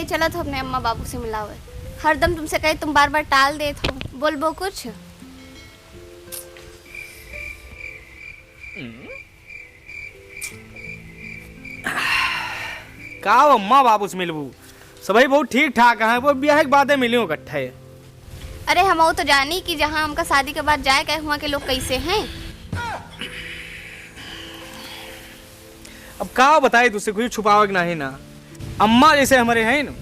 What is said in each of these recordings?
ले चला तो अपने अम्मा बाबू से मिला हुआ। हरदम तुमसे कहे तुम बार बार टाल देते हो, बोल कुछ। का अम्मा बाबू से मिलबू सभी बहुत ठीक ठाक है, वो ब्याह के बाद मिलियो इकट्ठे। अरे हम तो जानी कि जहाँ हमका शादी के बाद जाए कहे हुआ के लोग कैसे हैं। अब का बताए तुझसे, कुछ छुपावे कि नहीं ना। अम्मा जैसे हमारे हैं ना,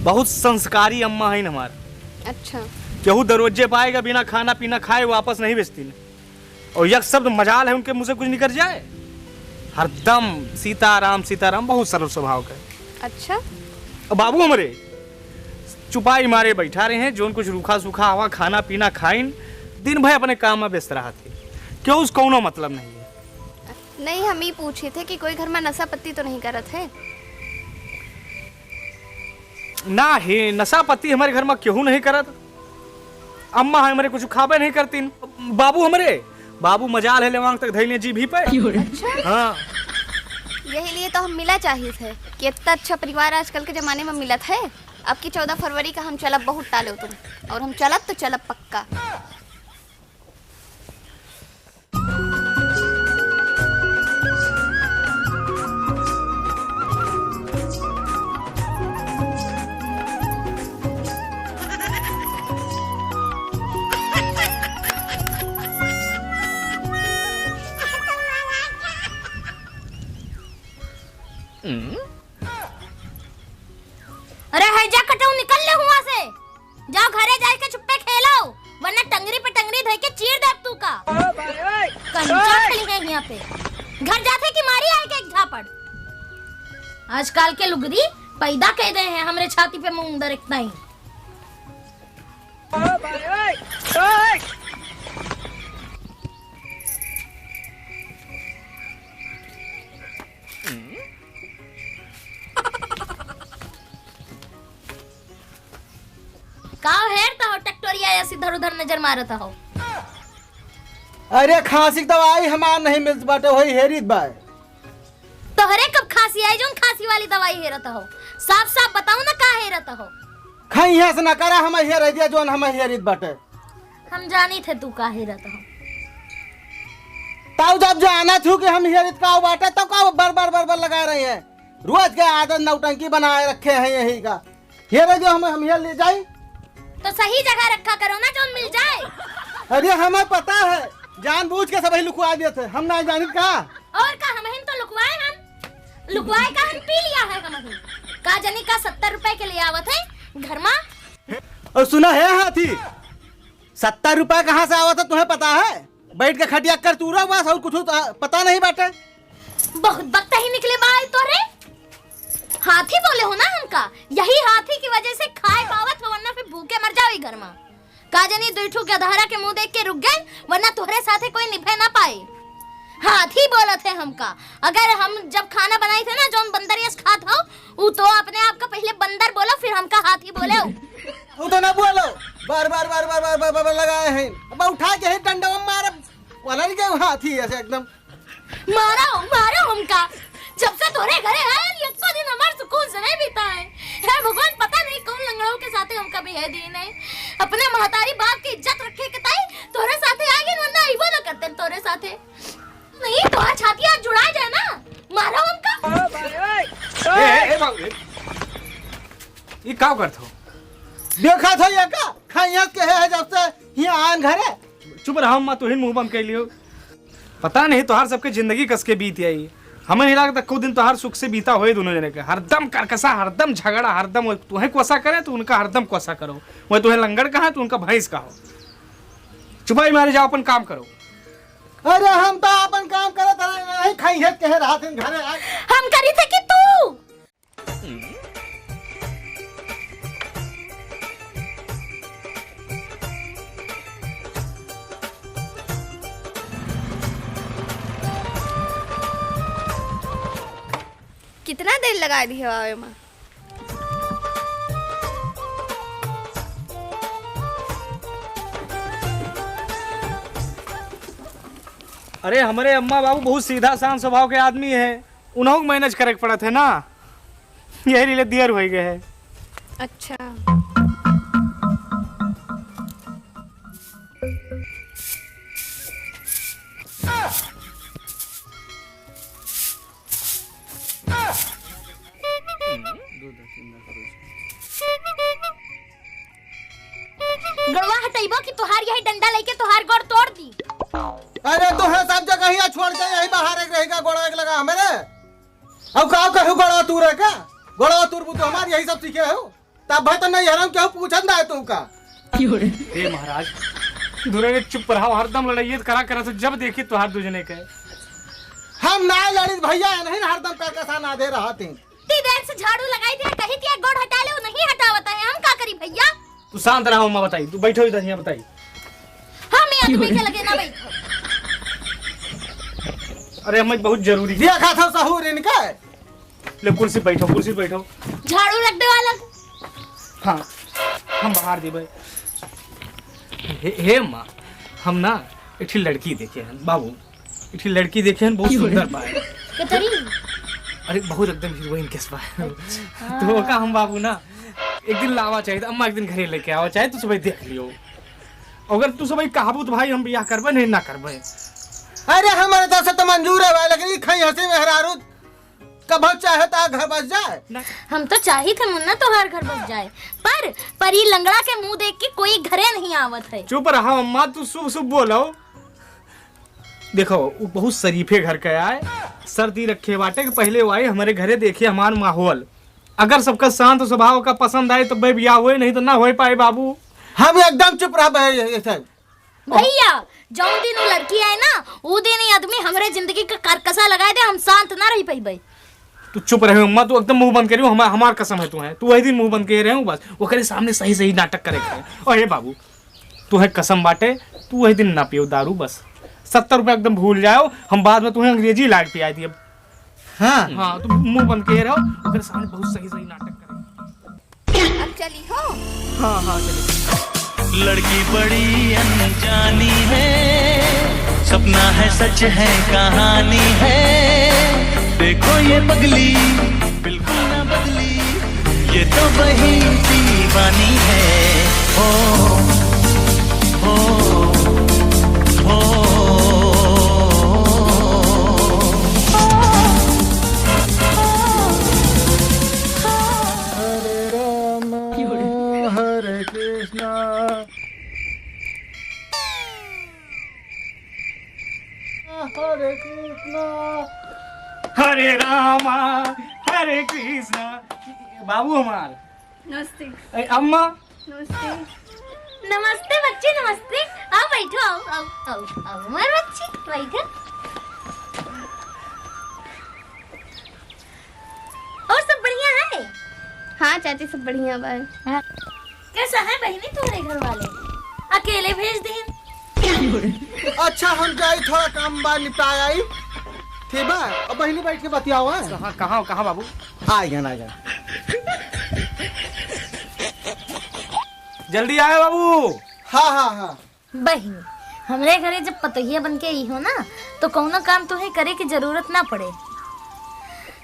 बहुत संस्कारी अम्मा है हमारा। अच्छा। केहू दरवाजे पाएगा बिना खाना पीना खाए वापस नहीं बेचती न। और यह शब्द मजाल है उनके मुंह से कुछ निकल जाए, हरदम सीताराम सीताराम, बहुत सरल स्वभाव का। अच्छा। और बाबू हमारे चुपाई मारे बैठा रहे हैं, जो कुछ रूखा सूखा हवा खाना पीना खाइन, दिन भर अपने काम में व्यस्त रहा थे। क्यों उस कौनो मतलब नहीं है। नहीं, हम ही पूछे थे कि कोई घर में नशा पत्ती तो नहीं करत है। ना है, नशा पत्ती हमारे घर में क्यों नहीं करत। अम्मा हमारे कुछ खाबे नहीं करती। बाबू मजाल है लेवांग तक धैले जी भी पे। अच्छा? हाँ। यही लिए तो हम मिला चाहिए थे कि इतना अच्छा परिवार आजकल के जमाने में मिलत है। अब की 14 फरवरी का हम चलब बहुत टाले तुम, और हम चलब तो चलब पक्का। अरे है जा कटऊ, निकल ले हुआ से। जाओ घरे जाके चुप्पे खेलो, वरना टंगरी पे टंगरी धर के चीर दे तू का। कंचा खड़ी है यहाँ पे। घर जाते की मारी आएगा एक झापड़। आजकल के लुगदी पैदा कह दे हैं हमरे छाती पे मुंह दर इतना ही। काव हेरता हो टक्टोरिया ऐसी इधर उधर नजर मारता हो। अरे खांसी की दवाई हमार नहीं मिलत बाटे, वही हेरित बा। तोहरे कब खांसी आई जोन खांसी वाली दवाई हेरता हो? साफ साफ बताओ ना का हेरता हो। खाई यहाँ से ना करा, हम हेर दिया जोन हम हेरित बाटे। हम जानी थे तू का हेरता हो। ताऊ जब जाना थू कि हम हेरित का बाटे तो का बर लगा रहे हैं। रोज के आदत नौटंकी बनाए रखे हैं यही का। हेरे जो हम हेर ले जाए तो सही जगह रखा करो ना जोन मिल जाए। अरे हमें पता है, जानबूझ के सब लुकवा दिए थे, हम नहीं जानी का। और का हम तो लुकवाए का हम पी लिया है। हम का जनी का 70 रुपए के लिए आवत है घर में। और सुना है हाथी, 70 रुपए कहाँ से आवत है तुम्हें पता है? बैठ के खटिया कर तू रहा बस, और कुछ पता नहीं बाटे। बहुत वक्त ही निकले बाई तोरे। हाथी बोले हो ना हमका, यही हाथी की वजह से खाए पावत हो, वरना फिर भूखे मर जाओ घर में। काजनी दुइठू के धारा के मुंह देख के रुक गए, वरना तोहरे साथे कोई निभे ना पाए। हाथी बोला थे हमका। अगर हम जब खाना बनाई थे ना जोन बंदर यस खात हो, वो तो अपने आप का पहले बंदर बोलो फिर हमका हाथी बोले हो। वो तो ना बोलो, बार लगाए हैं। अब उठा के डंडा मार वाला नहीं के हाथी ऐसे एकदम मारो हमका। जब से तोरे घरे आए एक तो दिन हमार सुकून से नहीं बीता है। हे भगवान, पता नहीं कौन लंगड़ों के साथे हमका भी है दिन है। अपने महतारी बाप की इज्जत रखे के ताई तोरे साथे आगे वरना इबो ना करते तोरे साथे। नहीं तो आज छाती आज जुड़ा जाए ना, मारो हमका। ए ये का करत हो? देखा था ये का खाइया के है जब से यहाँ आन घरे। चुप रहा मत, तुहिन मुंह बंद कर लियो। पता नहीं तोहार सबके जिंदगी कस के बीत आई। हमें नहीं लगता को दिन तोहार सुख से बीता हुए दोनों जने के। हरदम करकसा, हरदम झगड़ा, हरदम तुम्हें कोसा करे तो उनका हरदम कोसा करो। वह तुम्हें लंगड़ कहा तो उनका भैंस का हो। चुपाई मारे जाओ, अपन काम करो। अरे हम तो अपन काम करत नहीं, खाइया के है रात दिन घरे आए। हम करी थे कि तू कितना देर लगा दी है माँ? अरे हमारे अम्मा बाबू बहुत सीधा शांत स्वभाव के आदमी है, उन्होंने मैनेज करे पड़ा थे ना। यही लिए देर हो गए है। अच्छा गड़वा हटाइबो कि तुहार यही डंडा लेके तुहार गोड़ तोड़ दी। अरे तो है सब जगह ही छोड़ के यही बाहर एक रहेगा गोड़ा एक लगा हमेरे। अब का कहू गोड़ा तू रे का गोड़ा तू तो हमार यही सब सीखे हो तब भाई तो नहीं हरम क्यों पूछन दा तू का। हे महाराज दूरे चुप रहो, हरदम लड़ाई करा करा तो जब देखी तुहार दूजने के हम ना लड़ी भैया नहीं हरदम पैर का ना दे रहा थी। ती देर से झाड़ू लगाई थी कही थी गोड़ हटा ले, वो नहीं हटावता है, हम का करी भैया। तू शांत रहो अम्मा, बताई तू बैठो इधर यहाँ बताई। हम यहाँ तुम्हें क्या लगे ना बैठो। अरे हमें बहुत जरूरी है। देखा था सहूर इनका। ले कुर्सी बैठो, कुर्सी बैठो। झाड़ू रख दे वाला। हाँ हम बाहर देवे। हे माँ हम ना एक लड़की देखे हैं बाबू, एक लड़की देखे हैं बहुत सुंदर पाए। कतरी अरे बहुत एकदम हीरोइन केस पाए। तो का हम बाबू ना एक दिन लावा चाहिए, अम्मा एक दिन घरे लेके आवा चाहे, तू सब देख लियो। अगर तू सब कहाबू तो भाई हम बियाह करबे नहीं ना करबे। अरे हमारे तरफ से तो मंजूर है भाई, लेकिन खई हंसी में हरारू कब चाहे तो घर बस जाए। हम तो चाही थे मुन्ना तुहार घर बस जाए, पर ये लंगड़ा के मुंह देख के कोई घरे नहीं आवत है। चुप रहा अम्मा, तू शुभ शुभ बोलो। देखो वो बहुत शरीफे घर का आए, सर्दी रखे बाटे कि पहले वो आए हमारे घरे देखे हमारा माहौल। अगर सबका शांत स्वभाव का पसंद आए तो भाई बियाह हुए, नहीं तो ना हो पाए बाबू। हम एकदम चुप रह भैया। जौन दिन वो लड़की आए ना वो दिन ही आदमी हमारे जिंदगी का करकसा लगाए दे, हम शांत ना रही पाई भाई। तू चुप रहे अम्मा, तू एकदम मुंह बंद करियो, हमार कसम है तू है, तू वही दिन मुंह बंद करे रहे बस, वो करे सामने सही सही नाटक करे। और हे बाबू तू है कसम बाटे, तू वही दिन ना पियो दारू, बस 70 रुपया एकदम भूल जाओ, हम बाद में तुम्हें अंग्रेजी लाग पिया दिए। हाँ हाँ तू मुंह बंद करे रहो, वो करे सामने बहुत सही सही नाटक करे। अब चली हो। हाँ हाँ चलिए। लड़की बड़ी अनजानी है, सपना है सच है कहानी है, देखो ये पगली बिल्कुल ना बदली, ये तो वही दीवानी है। ओ ओ ओ हरे राम हरे कृष्णा हरे कृष्णा हरे रामा हरे कृष्णा। बाबू हमार नमस्ते। अम्मा नमस्ते। नमस्ते बच्चे नमस्ते। आओ बैठो, आओ आओ आओ आओ हमारे बच्चे बैठो। और सब बढ़िया है? हाँ चाची सब बढ़िया बा। कैसा है बहनी तुम्हारे घर वाले? अकेले भेज दें? अच्छा हम जाए थोड़ा काम बार निपटाए आई ठीक बा। अब बहनी बैठ के बतियाओ है। कहाँ कहाँ कहाँ बाबू? आ गया जल्दी आए बाबू। हाँ हाँ हाँ बहनी हमरे घरे जब पतोहिया बन के आई हो ना तो कौनो काम तुम्हें करे की जरूरत ना पड़े।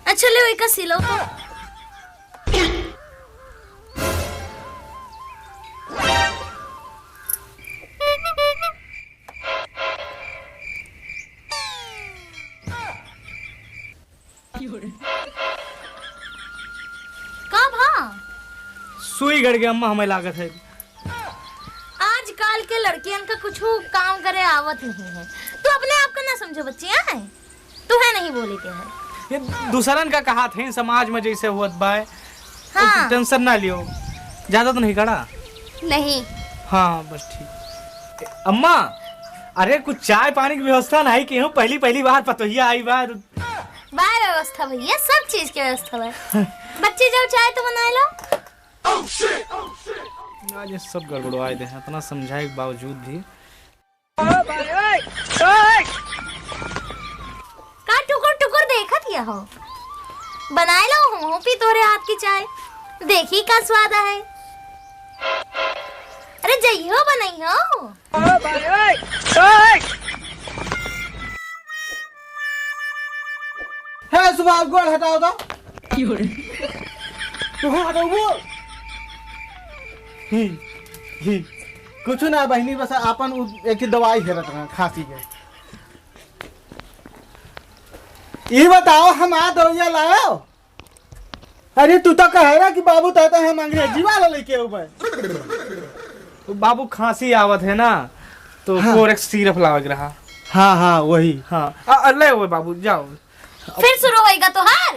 अच्छा ले एक सिलो तो। सुई गड़ गया अम्मा, हमें लागत है। आजकल के लड़कियन का कुछ काम करे आवत नहीं है, तू अपने आप का ना समझो बच्चियां है, तू है नहीं बोली ते है। ये दूसरन का कहा थे समाज में जैसे हुआ बाय। हाँ। टेंशन ना लियो, ज्यादा तो नहीं कड़ा। नहीं। हाँ बस ठीक। अम्मा अरे कुछ चाय पानी की व्यवस्था नहीं की हूँ, पहली पहली बार पतोहिया आई बार। बाय व्यवस्था भैया, सब चीज की व्यवस्था है। बच्चे जाओ चाय तो बना लो। आज ये सब गड़बड़ाए दे हैं, इतना समझाए के बावजूद भी। का टुकुर टुकुर देखा दिया हो, बनाए लो हो पी तोरे हाथ की चाय, देखी का स्वाद है। अरे जइयो बनाई हो। है सुबह गोड़ हटाओ तो। तू हटबू कुछ ना बहनी बस अपन एक दवाई हेरत रहा खांसी के। ये बताओ हम आ दवाइया लाओ। अरे तू तो कह रहा कि बाबू कहते हैं हम अंग्रेजी वाला लेके ऊपर। तो बाबू खांसी आवत है ना तो हाँ। कोरेक्स सिरप लावग रहा। हाँ हाँ वही। हाँ ले वो बाबू जाओ। फिर शुरू होएगा तो हार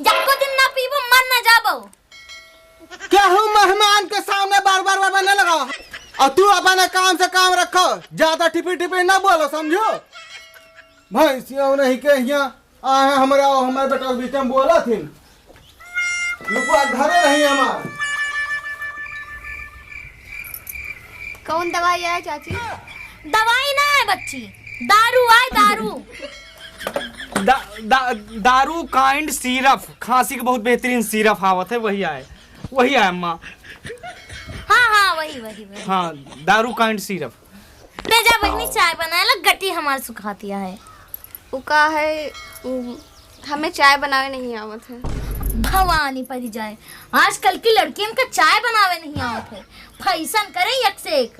जब को दिन ना पीबो मर ना जाबो। क्या हूँ मेहमान के सामने बार बार न लगाओ और तू अपने काम से काम रखो, ज्यादा टिपी टिपी ना बोलो समझो। भैंसिया नहीं के यहाँ आए हमारे बेटा बीच में बोला थी लुकुआ घरे नहीं हमार। कौन दवाई है चाची? दवाई ना है बच्ची, दारू आए दारू। दारू काइंड सिरप, खांसी के बहुत बेहतरीन सिरप आवत है, वही आए अम्मा। हाँ हाँ वही वही वही। हाँ दारू काइंड सिरप। ले जा बहनी चाय बनाए ला, गट्टी हमारे सुखातिया है। वो का है हमें चाय बनावे नहीं आवत है। भवानी परी जाए, आजकल की लड़कियों का चाय बनावे नहीं आवत है, फैशन करे एक से एक।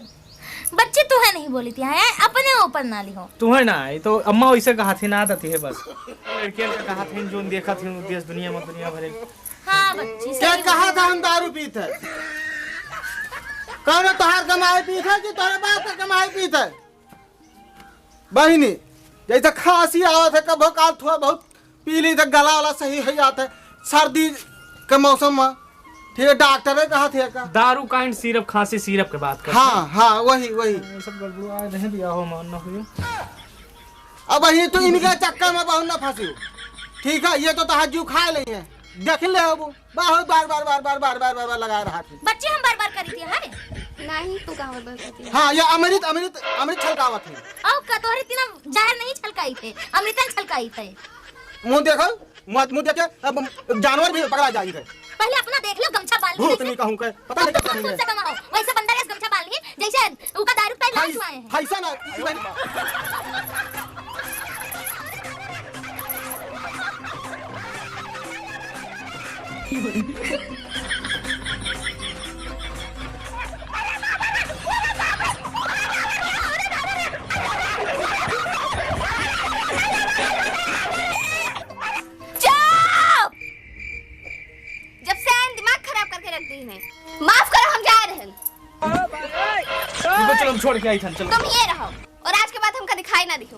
बच्चे तुम्हें नहीं बोली थी है अपने ऊपर ना लिहो। तुम्हें ना आई तो अम्मा वैसे कहा थी ना आती है बस। लड़कियों का कहा थी जो देखा थी देश दुनिया में दुनिया भरे। हाँ बच्ची क्या कहा था हम दारू पीते? कौन तोहार कमाई पीते कि तोहरे बाप का कमाई पीते? बहिनी जैसे खांसी आवत है कभो काल थोड़ा बहुत पी ली तो गला वाला सही हो जाता है सर्दी के मौसम में। ठीक है डॉक्टर ने कहा थे का दारू काइंड सिरप खांसी सिरप के बात कर। हाँ हाँ वही वही। ये सब गड़बड़ नहीं दिया हो मानना हुई। अब वही तो इनके चक्कर में बहुत न फंसी। ठीक है ये तो तहार जू खा ली है देख ले अब बहुत बार लगा रहा थी। बच्चे हम बार बार करी थी है नहीं तू कहाँ बार करती है? हाँ ये अमृत अमृत अमृत छलकावत है। और कतोरे तीना जहर नहीं छलकाई थे, अमृतन छलकाई थे। मुंह देखो मुंह देखे अब जानवर भी पकड़ा जाएंगे। पहले अपना देख लो, गमछा बांध भूत लीजिए। नहीं कहूँ के पता नहीं क्या करेंगे। से कमाओ वैसे बंदा रे गमछा बांध लिए जैसे उनका दारू पे लाश आए हैं। फैसा ना जब से आए दिमाग खराब करके रख दी है। माफ करो हम जा रहे हैं। चलो हम छोड़ के आई था चलो। तुम ये रहो और आज के बाद हमका दिखाई ना दिखो।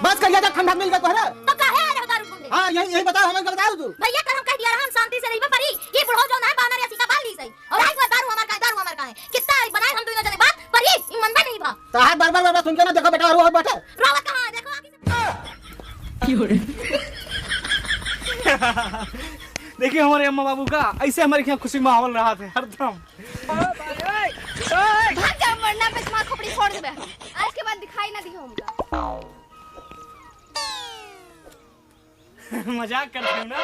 बस कर जा ठंडा मिल गया तोहरा। तो काहे आ रहे हो दारू ढूंढे? हाँ यही बता हमें बताओ तू। भैया कल हम कह दिया हम शांति से रहिबा परी। ये बुढ़ो जो ना है बानर या सीता बाल ली सही और आज दारू हमार का है कितना बनाए हम दोनों जने बात पर ये मन में नहीं भा। तहार बार सुन के ना देखो बेटा रो बैठे। रोवा कहां है देखो देखिए हमारे अम्मा बाबू का ऐसे हमारे यहाँ खुशी माहौल रहा थे हरदम। भाग जाओ वरना पे तुम्हारी खोपड़ी फोड़ देबे हम। आज के बाद दिखाई ना दिखो हमका। मजाक करते हो ना।